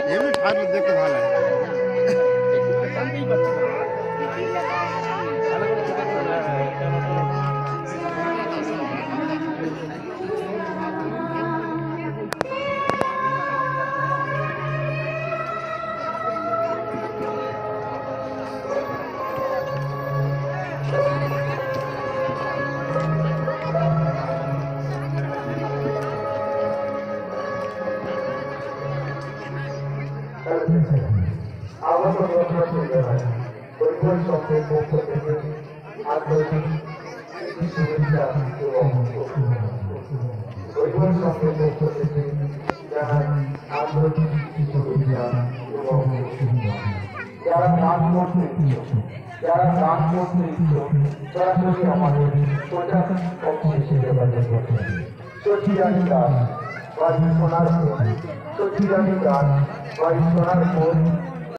এমনি ঠাকুর দেখতে ভালো লাগে। পরিবার সঙ্গে পক্ষ থেকে আন্তরিক শুভেচ্ছা এবং পরিবার সঙ্গে পক্ষ থেকে জানাই আন্তরিক শুভেচ্ছা এবং যারা গান করতে ইচ্ছুক সরাসরি আমাদের সোজা অফিসে যোগাযোগ করতে সচিরানী দাস বাড়ি সোনারপুর সচিরানী দাস বাড়ি সোনারপুর